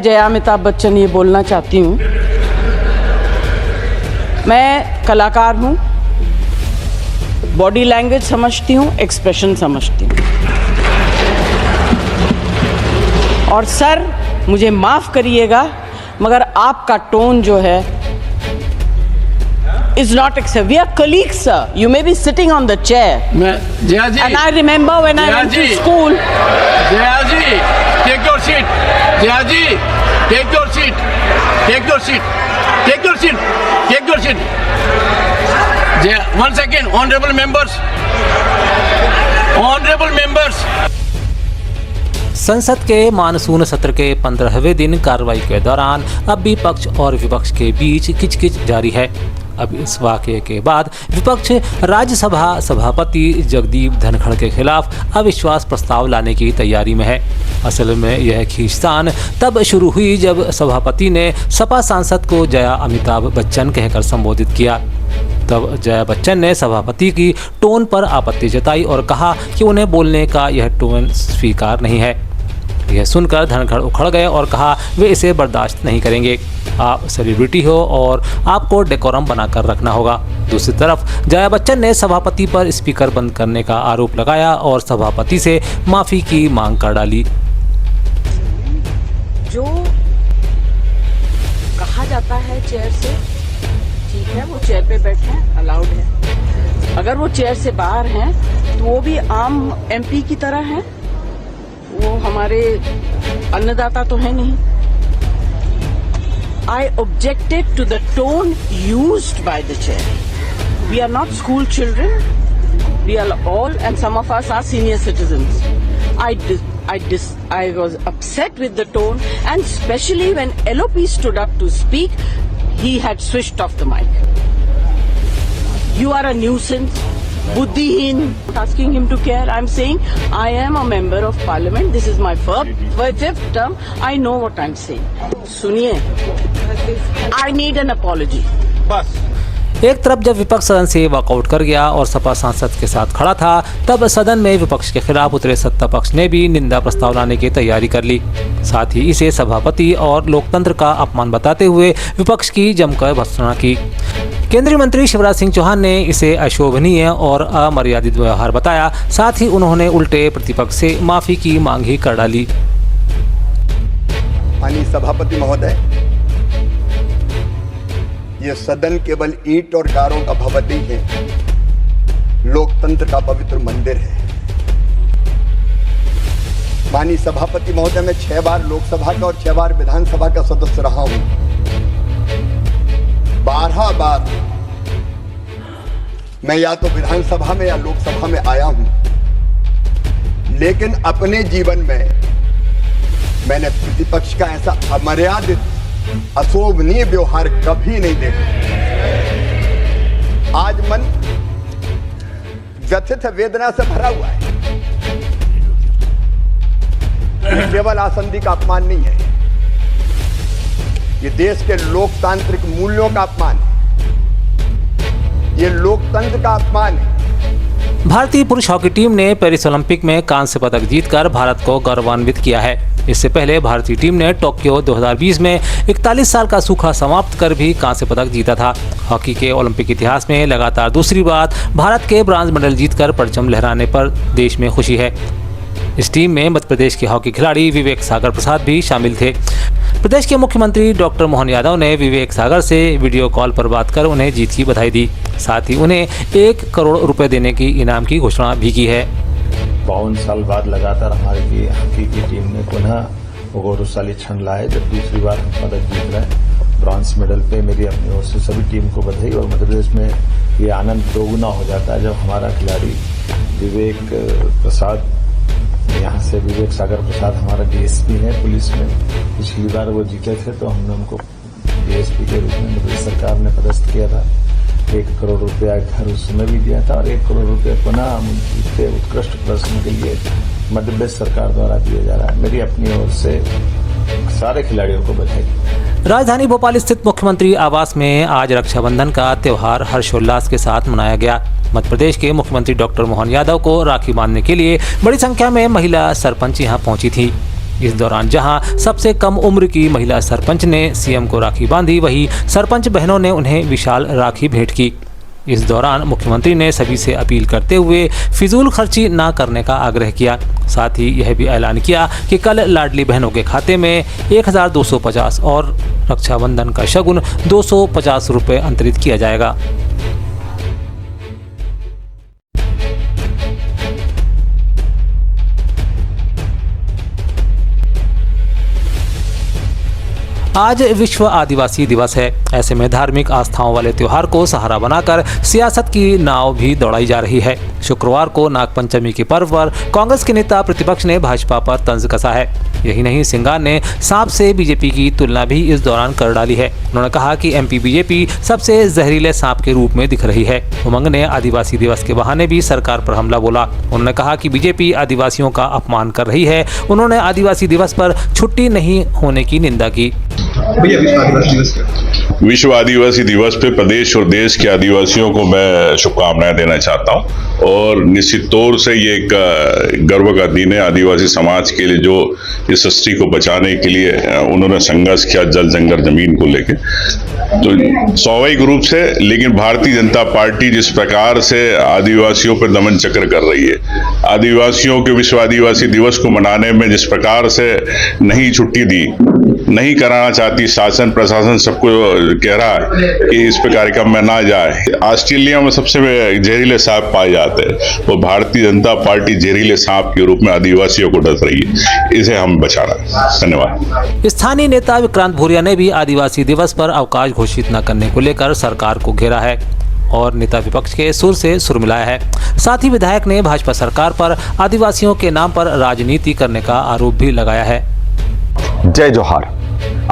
जया अमिताभ बच्चन ये बोलना चाहती हूँ, मैं कलाकार हूँ, बॉडी लैंग्वेज समझती हूँ, एक्सप्रेशन समझती हूँ। और सर मुझे माफ़ करिएगा मगर आपका टोन जो है is not acceptable. We are colleagues, sir. You may be sitting on the chair. Jaya ji. And I remember when I went to school. Jaya ji, take your seat. Jaya ji, take your seat. Take your seat. Take your seat. Take your seat. Jaya, 1 second, honorable members. Honorable members. संसद के monsoon सत्र के 15वें दिन कार्रवाई के दौरान अब भी पक्ष और विपक्ष के बीच किचकिच जारी है। अब इस वाकये के बाद विपक्ष राज्यसभा सभापति जगदीप धनखड़ के खिलाफ अविश्वास प्रस्ताव लाने की तैयारी में है। असल में यह खींचतान तब शुरू हुई जब सभापति ने सपा सांसद को जया अमिताभ बच्चन कहकर संबोधित किया। तब जया बच्चन ने सभापति की टोन पर आपत्ति जताई और कहा कि उन्हें बोलने का यह टोन स्वीकार नहीं है। यह सुनकर धनखड़ उखड़ गए और कहा वे इसे बर्दाश्त नहीं करेंगे। आप सेलिब्रिटी हो और आपको डेकोरम बनाकर रखना होगा। दूसरी तरफ जया बच्चन ने सभापति पर स्पीकर बंद करने का आरोप लगाया और सभापति से माफ़ी की मांग कर डाली। जो कहा जाता है चेयर से, ठीक है, वो चेयर पे बैठे हैं, अलाउड है। अगर वो चेयर से बाहर हैं तो वो भी आम एमपी की तरह हैं, वो हमारे अन्नदाता तो है नहीं। I objected to the tone used by the chair. We are not school children. We are all, and some of us are senior citizens. I was upset with the tone, and especially when LOP stood up to speak, he had switched off the mic. You are a nuisance. Buddhihin, asking him to care. I'm saying I am a member of parliament. This is my fifth term. I know what I'm saying. सुनिए, I need an apology. बस। एक तरफ जब विपक्ष सदन से walkout कर गया और सपा सांसद के साथ खड़ा था, तब सदन में विपक्ष के खिलाफ उतरे सत्ता पक्ष ने भी निंदा प्रस्ताव लाने की तैयारी कर ली। साथ ही इसे सभापति और लोकतंत्र का अपमान बताते हुए विपक्ष की जमकर भर्त्सना की। केंद्रीय मंत्री शिवराज सिंह चौहान ने इसे अशोभनीय और अमर्यादित व्यवहार बताया। साथ ही उन्होंने उल्टे प्रतिपक्ष से माफी की मांग ही कर डाली। माननीय सभापति महोदय, ये सदन केवल ईंट और गारों का भवन नहीं है, लोकतंत्र का पवित्र मंदिर है। माननीय सभापति महोदय, मैं 6 बार लोकसभा का और 6 बार विधानसभा का सदस्य रहा हूं। 12 बार मैं या तो विधानसभा में या लोकसभा में आया हूं, लेकिन अपने जीवन में मैंने प्रतिपक्ष का ऐसा अमर्यादित अशोभनीय व्यवहार कभी नहीं देखा। आज मन व्यथित वेदना से भरा हुआ है। केवल आसंदी का अपमान नहीं है, ये देश के लोकतांत्रिक मूल्यों का अपमान है, ये लोकतंत्र का अपमान है। भारतीय पुरुष हॉकी टीम ने पेरिस ओलंपिक में कांस्य पदक जीतकर भारत को गौरवान्वित किया है। इससे पहले भारतीय टीम ने टोक्यो 2020 में 41 साल का सूखा समाप्त कर भी कांस्य पदक जीता था। हॉकी के ओलंपिक इतिहास में लगातार दूसरी बार भारत के ब्रांज मेडल जीतकर परचम लहराने पर देश में खुशी है। इस टीम में मध्य प्रदेश के हॉकी खिलाड़ी विवेक सागर प्रसाद भी शामिल थे। प्रदेश के मुख्यमंत्री डॉक्टर मोहन यादव ने विवेक सागर से वीडियो कॉल पर बात कर उन्हें जीत की बधाई दी। साथ ही उन्हें 1 करोड़ रुपए देने की इनाम की घोषणा भी की है। 52 साल बाद लगातार हमारी हॉकी की टीम ने पुनः वो गौरवशाली क्षण लाए जब दूसरी बार पदक जीत रहे हैं। ब्रॉन्ज मेडल पे मेरी अपनी ओर से सभी टीम को बधाई। और मध्य प्रदेश में ये आनंद दोगुना हो जाता है जब हमारा खिलाड़ी विवेक प्रसाद, यहाँ से विवेक सागर प्रसाद हमारा डीएसपी है पुलिस में। पिछली बार वो जीते थे तो हमने उनको डीएसपी के रूप में मध्य सरकार ने पदस्थ किया था। 1 करोड़ रुपया घर उस समय भी दिया था और 1 करोड़ रुपया पुनः उनके उत्कृष्ट प्रदर्शन के लिए मध्य प्रदेश सरकार द्वारा दिया जा रहा है। मेरी अपनी ओर से सारे खिलाड़ियों को बधाई। राजधानी भोपाल स्थित मुख्यमंत्री आवास में आज रक्षाबंधन का त्योहार हर्षोल्लास के साथ मनाया गया। मध्य प्रदेश के मुख्यमंत्री डॉक्टर मोहन यादव को राखी बांधने के लिए बड़ी संख्या में महिला सरपंच यहां पहुंची थी। इस दौरान जहां सबसे कम उम्र की महिला सरपंच ने सीएम को राखी बांधी, वहीं सरपंच बहनों ने उन्हें विशाल राखी भेंट की। इस दौरान मुख्यमंत्री ने सभी से अपील करते हुए फिजूल खर्ची ना करने का आग्रह किया। साथ ही यह भी ऐलान किया कि कल लाडली बहनों के खाते में 1250 और रक्षाबंधन का शगुन 250 रुपये अंतरित किया जाएगा। आज विश्व आदिवासी दिवस है। ऐसे में धार्मिक आस्थाओं वाले त्योहार को सहारा बनाकर सियासत की नाव भी दौड़ाई जा रही है। शुक्रवार को नागपंचमी के पर्व पर कांग्रेस के नेता प्रतिपक्ष ने भाजपा पर तंज कसा है। यही नहीं, सिंगार ने सांप से बीजेपी की तुलना भी इस दौरान कर डाली है। उन्होंने कहा कि एमपी बीजेपी सबसे जहरीले सांप के रूप में दिख रही है। उमंग ने आदिवासी दिवस के बहाने भी सरकार पर हमला बोला। उन्होंने कहा कि बीजेपी आदिवासियों का अपमान कर रही है। उन्होंने आदिवासी दिवस पर छुट्टी नहीं होने की निंदा की। विश्व आदिवासी दिवस पे प्रदेश और देश के आदिवासियों को मैं शुभकामनाएं देना चाहता हूं और निश्चित तौर से ये एक गर्व का दिन है आदिवासी समाज के लिए, जो इस सृष्टि को बचाने के लिए उन्होंने संघर्ष किया जल जंगल जमीन को लेके। तो स्वाभाविक रूप से, लेकिन भारतीय जनता पार्टी जिस प्रकार से आदिवासियों पर दमन चक्र कर रही है, आदिवासियों के विश्व आदिवासी दिवस को मनाने में जिस प्रकार से नहीं छुट्टी दी, नहीं कराना चाहती, शासन प्रशासन सबको कह रहा है कि इस पे कार्यक्रम में ना जाए। ऑस्ट्रेलिया में सबसे जहरीले सांप पाए जाते हैं और भारतीय जनता पार्टी जहरीले सांप के रूप में आदिवासियों को डस रही है। इसे हम बचाना। धन्यवाद। स्थानीय नेता विक्रांत भूरिया ने भी आदिवासी दिवस पर अवकाश घोषित न करने को लेकर सरकार को घेरा है और नेता विपक्ष के सुर से सुर मिलाया है। साथ ही विधायक ने भाजपा सरकार पर आदिवासियों के नाम पर राजनीति करने का आरोप भी लगाया है। जय जोहार।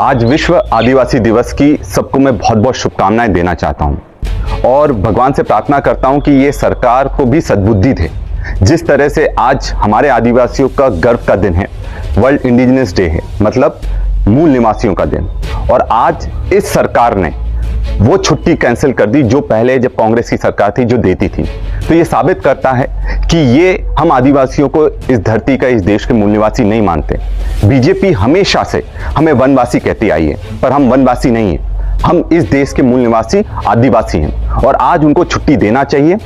आज विश्व आदिवासी दिवस की सबको मैं बहुत बहुत शुभकामनाएं देना चाहता हूं और भगवान से प्रार्थना करता हूं कि ये सरकार को भी सद्बुद्धि दे। जिस तरह से आज हमारे आदिवासियों का गर्व का दिन है, वर्ल्ड इंडिजिनस डे है, मतलब मूल निवासियों का दिन, और आज इस सरकार ने वो छुट्टी कैंसिल कर दी जो पहले जब कांग्रेस की सरकार थी जो देती थी। तो ये साबित करता है कि ये हम आदिवासियों को इस धरती का, इस देश के मूल निवासी नहीं मानते। बीजेपी हमेशा से हमें वनवासी कहती आई है, पर हम वनवासी नहीं हैं। हम इस देश के मूल निवासी आदिवासी हैं और आज उनको छुट्टी देना चाहिए।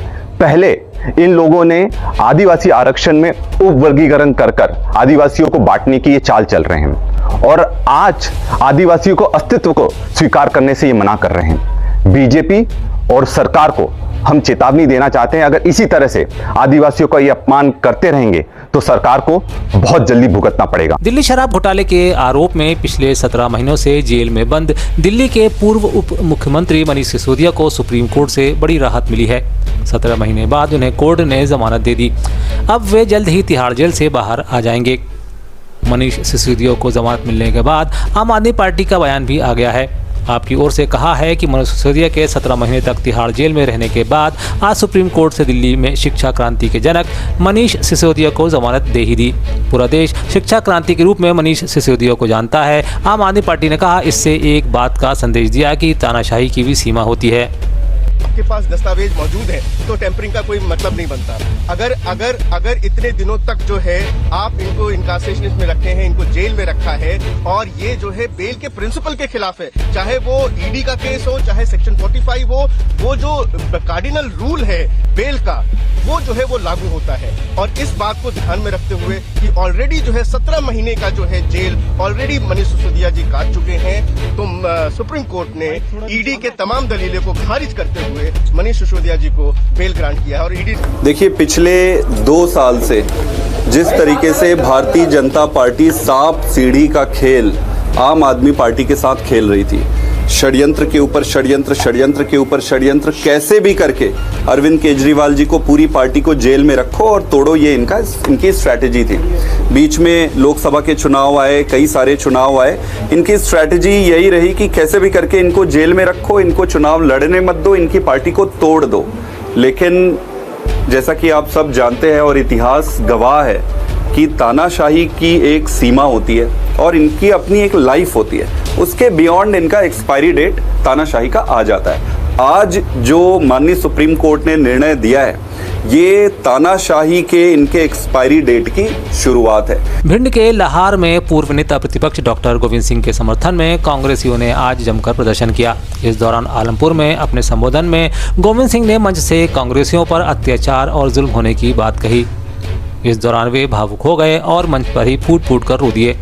पहले इन लोगों ने आदिवासी आरक्षण में उपवर्गीकरण कर आदिवासियों को बांटने की ये चाल चल रहे हैं और आज आदिवासियों को अस्तित्व को स्वीकार करने से ये मना कर रहे हैं। बीजेपी और सरकार को हम चेतावनी देना चाहते हैं, अगर इसी तरह से आदिवासियों का ये अपमान करते रहेंगे तो सरकार को बहुत जल्दी भुगतना पड़ेगा। दिल्ली शराब घोटाले के आरोप में पिछले 17 महीनों से जेल में बंद दिल्ली के पूर्व उप मुख्यमंत्री मनीष सिसोदिया को सुप्रीम कोर्ट से बड़ी राहत मिली है। 17 महीने बाद उन्हें कोर्ट ने जमानत दे दी। अब वे जल्द ही तिहाड़ जेल से बाहर आ जाएंगे। मनीष सिसोदिया को जमानत मिलने के बाद आम आदमी पार्टी का बयान भी आ गया है। आपकी ओर से कहा है कि मनीष सिसोदिया के 17 महीने तक तिहाड़ जेल में रहने के बाद आज सुप्रीम कोर्ट से दिल्ली में शिक्षा क्रांति के जनक मनीष सिसोदिया को जमानत दे ही दी। पूरा देश शिक्षा क्रांति के रूप में मनीष सिसोदिया को जानता है। आम आदमी पार्टी ने कहा, इससे एक बात का संदेश दिया कि तानाशाही की भी सीमा होती है। आपके पास दस्तावेज मौजूद है तो टेम्परिंग का कोई मतलब नहीं बनता। अगर इतने दिनों तक जो है आप इनको इनकार्सेशन में रखे हैं, इनको जेल में रखा है और ये जो है बेल के प्रिंसिपल के खिलाफ है, चाहे वो ईडी का केस हो, चाहे सेक्शन 45 हो, वो जो कार्डिनल रूल है बेल का वो जो है वो लागू होता है। और इस बात को ध्यान में रखते हुए कि ऑलरेडी जो है 17 महीने का जो है जेल ऑलरेडी मनीष सिसोदिया जी काट चुके हैं, तो सुप्रीम कोर्ट ने ईडी के तमाम दलीलों को खारिज करते हुए मनीष सिसोदिया जी को बेल ग्रांट किया है। और ईडी देखिए, पिछले 2 साल से जिस तरीके से भारतीय जनता पार्टी सांप सीढ़ी का खेल आम आदमी पार्टी के साथ खेल रही थी, षड्यंत्र के ऊपर षड्यंत्र, षड्यंत्र के ऊपर षड्यंत्र, कैसे भी करके अरविंद केजरीवाल जी को, पूरी पार्टी को जेल में रखो और तोड़ो, ये इनकी स्ट्रैटेजी थी। बीच में लोकसभा के चुनाव आए, कई सारे चुनाव आए, इनकी स्ट्रैटेजी यही रही कि कैसे भी करके इनको जेल में रखो, इनको चुनाव लड़ने मत दो, इनकी पार्टी को तोड़ दो। लेकिन जैसा कि आप सब जानते हैं और इतिहास गवाह है कि तानाशाही की एक सीमा होती है और इनकी अपनी एक लाइफ होती है, उसके बियॉन्ड इनका एक्सपायरी डेट तानाशाही का आ जाता है। आज जो माननीय सुप्रीम कोर्ट ने निर्णय दिया है ये तानाशाही के इनके एक्सपायरी डेट की शुरुआत है। भिंड के लाहार में पूर्व नेता प्रतिपक्ष डॉक्टर गोविंद सिंह के समर्थन में कांग्रेसियों ने आज जमकर प्रदर्शन किया। इस दौरान आलमपुर में अपने संबोधन में गोविंद सिंह ने मंच से कांग्रेसियों पर अत्याचार और जुल्म होने की बात कही। इस दौरान वे भावुक हो गए और मंच पर ही फूट फूट कर रो दिए।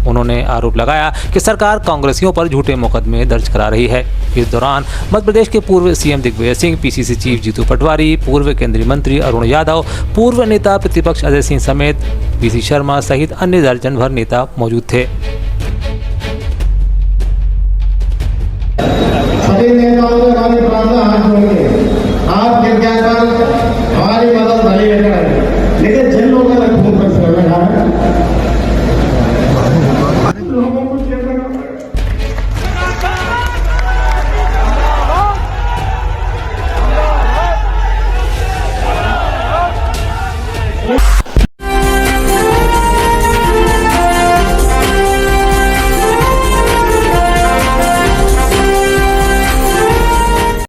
उन्होंने आरोप लगाया कि सरकार कांग्रेसियों पर झूठे मुकदमे दर्ज करा रही है। इस दौरान मध्य प्रदेश के पूर्व CM Digvijaya Singh, PCC chief Jitu Patwari, पूर्व केंद्रीय मंत्री अरुण यादव, पूर्व नेता प्रतिपक्ष अजय सिंह समेत पीसी शर्मा सहित अन्य दर्जन भर नेता मौजूद थे। सभी नेताओं से हमारी प्रार्थना हाथ जोड़िए, आप गिरजा कर हमारी मदद भली करें, लेकिन जिन लोगों ने खून पसीना बहाया है लोगों को चेतना